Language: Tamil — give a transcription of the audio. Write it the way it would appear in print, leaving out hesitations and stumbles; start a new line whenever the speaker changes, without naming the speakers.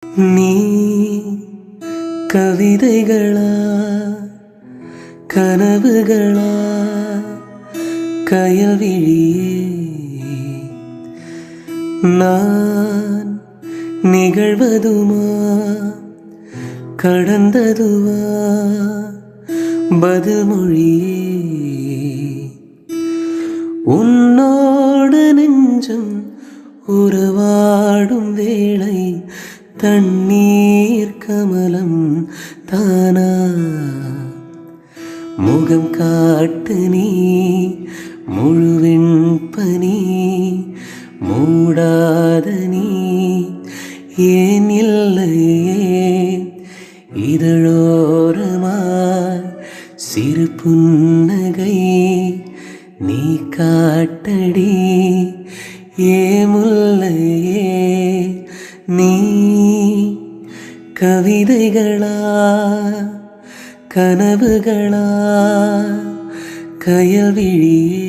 நீ கவிதைகளா கனவுகளா கயல்விழியே நான் நிகழ்வதுமா கடந்ததுவா பதில் மொழியே உன்னோடு நெஞ்சம் உறவாடும் வேளை தண்ணீர் கமலம் தானா முகம் காட்டு நீ முழுவின் பனி மூடாத நீ ஏன் இல்லையே இதழோரமாய் சிறு புன்னகை நீ காட்டடி ஏமுல்லையே நீ கவிதைகளா கனவுகளா கயல்விழியே